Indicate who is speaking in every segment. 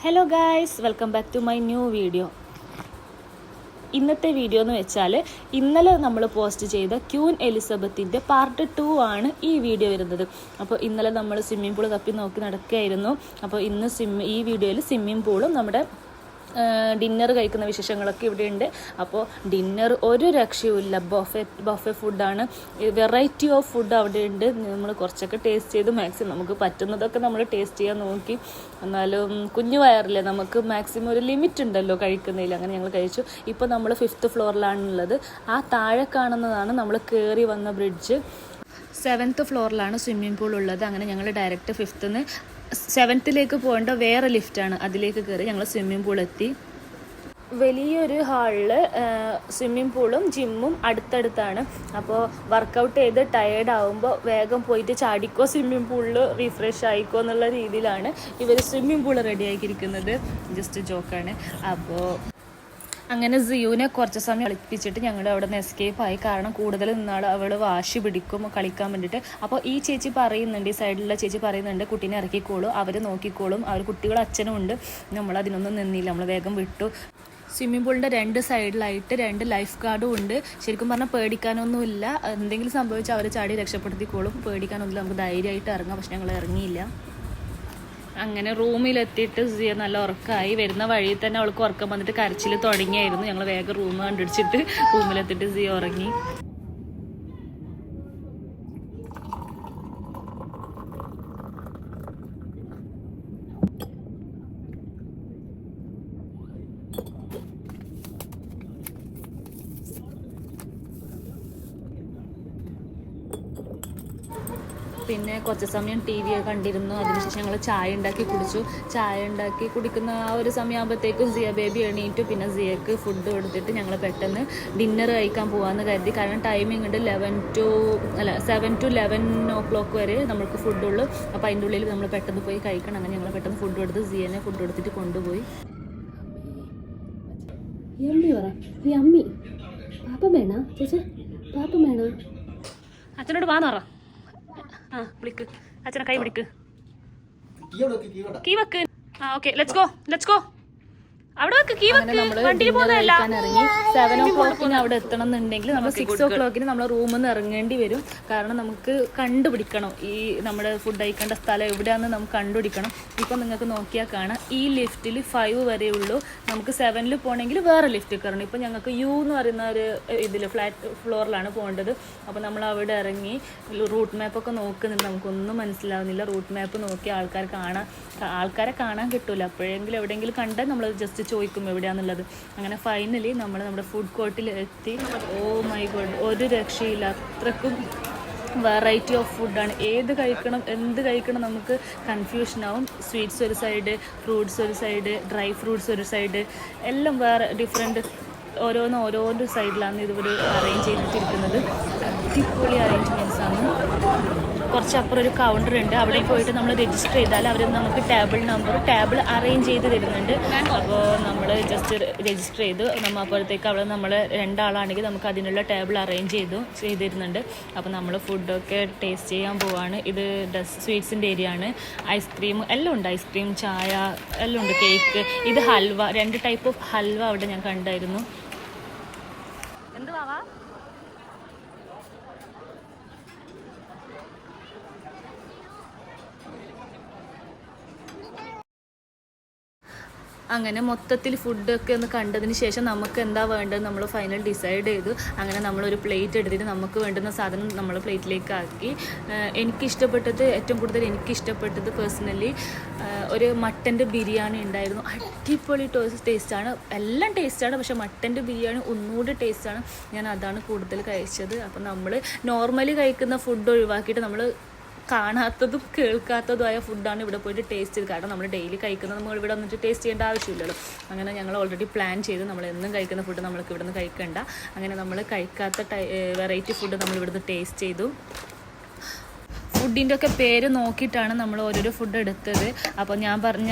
Speaker 1: Hello guys, welcome back to my new video. ഇന്നത്തെ video എന്ന് വെച്ചാൽ ഇന്നലെ നമ്മൾ പോസ്റ്റ് ചെയ്ത ക്യൂൻ എലിസബത്തിൻ്റെ പാർട്ട് 2 ആണ് ഈ വീഡിയോ വരുന്നത്. അപ്പോൾ ഇന്നലെ നമ്മൾ സ്വിമ്മിംഗ് പൂൾ തപ്പി നോക്കി നടക്കുകയായിരുന്നു. അപ്പോൾ ഇന്ന് ഈ വീഡിയോയിൽ സ്വിമ്മിംഗ് പൂളും നമ്മുടെ ഡിന്നർ കഴിക്കുന്ന വിശേഷങ്ങളൊക്കെ ഇവിടെയുണ്ട്. അപ്പോൾ ഡിന്നർ ഒരു രക്ഷയുമില്ല, ബൊഫെ ഫുഡാണ്. വെറൈറ്റി ഓഫ് ഫുഡ് അവിടെ ഉണ്ട്. നമ്മൾ കുറച്ചൊക്കെ ടേസ്റ്റ് ചെയ്ത് മാക്സിമം നമുക്ക് പറ്റുന്നതൊക്കെ നമ്മൾ ടേസ്റ്റ് ചെയ്യാൻ നോക്കി. എന്നാലും കുഞ്ഞു വയറില്ലേ, നമുക്ക് മാക്സിമം ഒരു ലിമിറ്റ് ഉണ്ടല്ലോ കഴിക്കുന്നതിൽ. അങ്ങനെ ഞങ്ങൾ കഴിച്ചു. ഇപ്പോൾ നമ്മൾ 5th ഫ്ലോറിലാണുള്ളത്. ആ താഴെ കാണുന്നതാണ് നമ്മൾ കയറി വന്ന ബ്രിഡ്ജ്. 7th ഫ്ലോറിലാണ് സ്വിമ്മിംഗ് പൂൾ ഉള്ളത്. അങ്ങനെ ഞങ്ങൾ ഡയറക്റ്റ് 5th നിന്ന് 7th പോകേണ്ട വേറെ ലിഫ്റ്റാണ്, അതിലേക്ക് കയറി ഞങ്ങൾ സ്വിമ്മിംഗ് പൂൾ എത്തി. വലിയൊരു ഹാളിൽ സ്വിമ്മിംഗ് പൂളും ജിമ്മും അടുത്തടുത്താണ്. അപ്പോൾ വർക്കൗട്ട് ചെയ്ത് ടയേർഡ് ആകുമ്പോൾ വേഗം പോയിട്ട് ചാടിക്കോ, സ്വിമ്മിംഗ് പൂളിൽ റീഫ്രഷ് ആയിക്കോ എന്നുള്ള രീതിയിലാണ് ഇവർ സ്വിമ്മിംഗ് പൂൾ റെഡി ആക്കിയിരിക്കുന്നത്. ജസ്റ്റ് ജോക്കാണ്. അപ്പോൾ അങ്ങനെ സിയുവിനെ കുറച്ച് സമയം കളിപ്പിച്ചിട്ട് ഞങ്ങൾ അവിടെ നിന്ന് എസ്കേപ്പ് ആയി. കാരണം കൂടുതൽ നിന്നാൾ അവൾ വാശി പിടിക്കും കളിക്കാൻ വേണ്ടിയിട്ട്. അപ്പോൾ ഈ ചേച്ചി പറയുന്നുണ്ട്, ഈ സൈഡിലുള്ള ചേച്ചി പറയുന്നുണ്ട്, കുട്ടീനെ ഇറക്കിക്കോളും, അവർ നോക്കിക്കോളും, അവർ കുട്ടികൾ അച്ഛനും ഉണ്ട്. നമ്മൾ അതിനൊന്നും നിന്നില്ല, നമ്മൾ വേഗം വിട്ടു. സ്വിമ്മിംഗ് പൂളിൻ്റെ 2 സൈഡിലായിട്ട് 2 ലൈഫ് ഗാർഡും ഉണ്ട്. ശരിക്കും പറഞ്ഞാൽ പേടിക്കാനൊന്നുമില്ല. എന്തെങ്കിലും സംഭവിച്ചാൽ അവർ ചാടി രക്ഷപ്പെടുത്തിക്കോളും. പേടിക്കാനൊന്നുമില്ല, നമുക്ക് ധൈര്യമായിട്ട് ഇറങ്ങാം. പക്ഷെ ഞങ്ങൾ ഇറങ്ങിയില്ല. അങ്ങനെ റൂമിലെത്തിയിട്ട് സിയ നല്ല ഉറക്കമായി. വരുന്ന വഴിയിൽ തന്നെ അവൾക്ക് ഉറക്കം വന്നിട്ട് കരച്ചിൽ തുടങ്ങിയായിരുന്നു. ഞങ്ങൾ വേഗം റൂം കണ്ടുപിടിച്ചിട്ട് റൂമിലെത്തിയിട്ട് സിയ ഉറങ്ങി. പിന്നെ കുറച്ച് സമയം ടി വി കണ്ടിരുന്നു. അതിനുശേഷം ഞങ്ങൾ ചായ ഉണ്ടാക്കി കുടിച്ചു. ചായ ഉണ്ടാക്കി കുടിക്കുന്ന ആ ഒരു സമയമാകുമ്പോഴത്തേക്കും സിയ ബേബി എണീറ്റു. പിന്നെ സിയക്ക് ഫുഡ് കൊടുത്തിട്ട് ഞങ്ങൾ പെട്ടെന്ന് ഡിന്നർ കഴിക്കാൻ പോകാമെന്ന് കരുതി. കാരണം ടൈമിംഗ് ഉണ്ട് 7 to 11 o'clock വരെ നമുക്ക് ഫുഡുള്ളൂ. അപ്പോൾ അതിൻ്റെ ഉള്ളിൽ നമ്മൾ പെട്ടെന്ന് പോയി കഴിക്കണം. അങ്ങനെ ഞങ്ങൾ പെട്ടെന്ന് ഫുഡ് കൊടുത്ത് സിയനെ ഫുഡ് കൊടുത്തിട്ട് കൊണ്ടുപോയി. അച്ഛനോട് വാന്നറ, വിളിക്ക്, അച്ഛനെ കൈ പിടിക്ക്, കീ വെക്ക്. Okay, let's go. അവിടെ വണ്ടിയിൽ പോകുന്നതല്ല. 7 o'clock അവിടെ എത്തണം എന്നുണ്ടെങ്കിൽ നമ്മൾ 6 o'clock നമ്മൾ റൂമിൽ നിന്ന് ഇറങ്ങേണ്ടി വരും. കാരണം നമുക്ക് കണ്ടുപിടിക്കണം ഈ നമ്മുടെ ഫുഡ് കഴിക്കേണ്ട സ്ഥലം എവിടെയാണെന്ന് നമുക്ക് കണ്ടുപിടിക്കണം. ഇപ്പം നിങ്ങൾക്ക് നോക്കിയാൽ കാണാം, ഈ ലിഫ്റ്റിൽ 5 വരെ ഉള്ളൂ. നമുക്ക് 7 പോകണമെങ്കിൽ വേറെ ലിഫ്റ്റ് കയറണം. ഇപ്പം ഞങ്ങൾക്ക് U എന്ന് പറയുന്ന ഒരു ഇതിൽ ഫ്ലാറ്റ് ഫ്ലോറിലാണ് പോകേണ്ടത്. അപ്പോൾ നമ്മൾ അവിടെ ഇറങ്ങി റൂട്ട് മാപ്പൊക്കെ നോക്കുന്നുണ്ട്. നമുക്കൊന്നും മനസ്സിലാവുന്നില്ല. റൂട്ട് മാപ്പ് നോക്കി ആൾക്കാരെ കാണാൻ കിട്ടൂല. അപ്പോഴെങ്കിലും എവിടെയെങ്കിലും കണ്ടാൽ നമ്മൾ ജസ്റ്റ് ചോദിക്കും എവിടെയാണെന്നുള്ളത്. അങ്ങനെ ഫൈനലി നമ്മൾ നമ്മുടെ ഫുഡ് കോർട്ടിൽ എത്തി. ഓ മൈ ഗോഡ്, ഒരു രക്ഷയില്ല. അത്രക്കും വെറൈറ്റി ഓഫ് ഫുഡാണ്. എന്ത് കഴിക്കണം നമുക്ക് കൺഫ്യൂഷനാവും. സ്വീറ്റ്സ് ഒരു സൈഡ്, ഫ്രൂട്ട്സ് ഒരു സൈഡ്, ഡ്രൈ ഫ്രൂട്ട്സ് ഒരു സൈഡ്, എല്ലാം വേറെ ഡിഫറെൻറ്റ് ഓരോരോ സൈഡിലാണ് ഇതുവരെ അറേഞ്ച് ചെയ്തിട്ടിരിക്കുന്നത്. അടിപൊളി അറേഞ്ച്മെൻറ്റ്സാണ്. കുറച്ചപ്പുറം ഒരു കൗണ്ടർ ഉണ്ട്. അവിടെ പോയിട്ട് നമ്മൾ രജിസ്റ്റർ ചെയ്താൽ അവർ നമുക്ക് ടേബിൾ അറേഞ്ച് ചെയ്ത് തരുന്നുണ്ട്. അപ്പോൾ നമ്മൾ ജസ്റ്റ് രജിസ്റ്റർ ചെയ്തു. അപ്പോഴത്തേക്ക് അവിടെ നമ്മൾ 2 ആളാണെങ്കിൽ നമുക്ക് അതിനുള്ള ടേബിൾ അറേഞ്ച് ചെയ്ത് തരുന്നുണ്ട്. അപ്പോൾ നമ്മൾ ഫുഡൊക്കെ ടേസ്റ്റ് ചെയ്യാൻ പോവാണ്. ഇത് സ്വീറ്റ്സിൻ്റെ ഏരിയ ആണ്. ഐസ്ക്രീം എല്ലാം ഉണ്ട്. ഐസ്ക്രീം, ചായ എല്ലാം ഉണ്ട്. കേക്ക്, ഇത് ഹൽവ, 2 ടൈപ്പ് ഓഫ് ഹൽവ അവിടെ ഞാൻ കണ്ടായിരുന്നു. എന്തുവാ അങ്ങനെ മൊത്തത്തിൽ ഫുഡൊക്കെ ഒന്ന് കണ്ടതിന് ശേഷം നമുക്ക് എന്താ വേണ്ടത് നമ്മൾ ഫൈനൽ ഡിസൈഡ് ചെയ്തു. അങ്ങനെ നമ്മളൊരു പ്ലേറ്റ് എടുത്തിട്ട് നമുക്ക് വേണ്ടുന്ന സാധനം നമ്മൾ പ്ലേറ്റിലേക്ക് ആക്കി. ഏറ്റവും കൂടുതൽ എനിക്കിഷ്ടപ്പെട്ടത് പേഴ്സണലി ഒരു മട്ടൻ്റെ ബിരിയാണി ഉണ്ടായിരുന്നു. അടിപൊളി ടേസ്റ്റാണ്. എല്ലാം ടേസ്റ്റാണ്, പക്ഷേ മട്ടൻ്റെ ബിരിയാണി ഒന്നുകൂടി ടേസ്റ്റാണ്. ഞാൻ അതാണ് കൂടുതൽ കഴിച്ചത്. അപ്പം നമ്മൾ നോർമലി കഴിക്കുന്ന ഫുഡ് ഒഴിവാക്കിയിട്ട് നമ്മൾ കാണാത്തതും കേൾക്കാത്തതുമായ ഫുഡാണ് ഇവിടെ പോയിട്ട് ടേസ്റ്റ് ചെയ്ത്. കാരണം നമ്മൾ ഡെയിലി കഴിക്കുന്നത് നമ്മൾ ഇവിടെ വന്നിട്ട് ടേസ്റ്റ് ചെയ്യേണ്ട ആവശ്യമില്ലല്ലോ. അങ്ങനെ ഞങ്ങൾ ഓൾറെഡി പ്ലാൻ ചെയ്ത് നമ്മൾ എന്നും കഴിക്കുന്ന ഫുഡ് നമ്മൾക്ക് ഇവിടെ നിന്ന് കഴിക്കണ്ട. അങ്ങനെ നമ്മൾ കഴിക്കാത്ത വെറൈറ്റി ഫുഡ് നമ്മൾ ഇവിടുന്ന് ടേസ്റ്റ് ചെയ്തു. ഫുഡിൻ്റെ ഒക്കെ പേര് നോക്കിയിട്ടാണ് നമ്മൾ ഓരോരോ ഫുഡ് എടുത്തത്. അപ്പോൾ ഞാൻ പറഞ്ഞ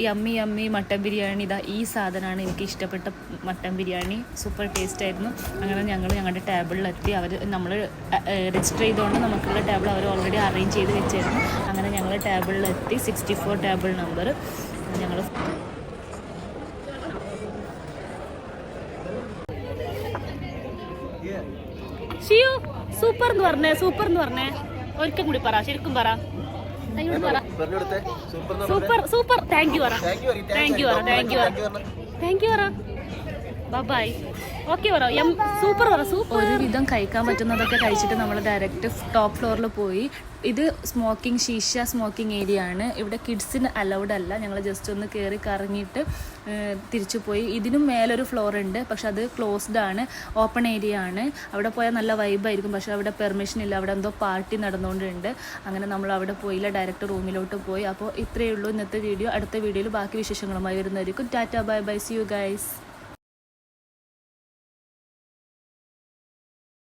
Speaker 1: യമ്മി മട്ടൻ ബിരിയാണി, ഈ സാധനമാണ് എനിക്ക് ഇഷ്ടപ്പെട്ട മട്ടൻ ബിരിയാണി. സൂപ്പർ ടേസ്റ്റ് ആയിരുന്നു. അങ്ങനെ ഞങ്ങളുടെ ടേബിളിലെത്തി. നമ്മൾ രജിസ്റ്റർ ചെയ്തുകൊണ്ട് നമുക്കുള്ള ടേബിൾ അവർ ഓൾറെഡി അറേഞ്ച് ചെയ്ത് വെച്ചായിരുന്നു. അങ്ങനെ ഞങ്ങൾ ടേബിളിലെത്തി. 64 ടേബിൾ നമ്പർ ഞങ്ങൾ സൂപ്പർ എന്ന് പറഞ്ഞേ ഒരിക്കൽ കൂടി പറ, ശരിക്കും പറ, സൂപ്പർ സൂപ്പർ. താങ്ക് യു പറ, താങ്ക് യു പറ, ബൈ. ഓക്കെ പറ, സൂപ്പർ പറ, സൂപ്പർ. ഒരുവിധം കഴിക്കാൻ പറ്റുന്നതൊക്കെ കഴിച്ചിട്ട് നമ്മൾ ഡയറക്റ്റ് ടോപ്പ് ഫ്ലോറിൽ പോയി. ഇത് ഷീഷ സ്മോക്കിംഗ് ഏരിയ ആണ്. ഇവിടെ കിഡ്സിന് അലൗഡ് അല്ല. ഞങ്ങൾ ജസ്റ്റ് ഒന്ന് കയറി കറങ്ങിയിട്ട് തിരിച്ചു പോയി. ഇതിനും മേലൊരു ഫ്ലോർ ഉണ്ട്, പക്ഷെ അത് ക്ലോസ്ഡ് ആണ്, ഓപ്പൺ ഏരിയ ആണ്. അവിടെ പോയാൽ നല്ല വൈബായിരിക്കും, പക്ഷെ അവിടെ പെർമിഷൻ ഇല്ല. അവിടെ എന്തോ പാർട്ടി നടന്നുകൊണ്ടുണ്ട്. അങ്ങനെ നമ്മൾ അവിടെ പോയില്ല, ഡയറക്റ്റ് റൂമിലോട്ട് പോയി. അപ്പോൾ ഇത്രയേ ഉള്ളൂ ഇന്നത്തെ വീഡിയോ. അടുത്ത വീഡിയോയിൽ ബാക്കി വിശേഷങ്ങളുമായി വരുന്നതായിരിക്കും. Tata, bye bye, C you guys.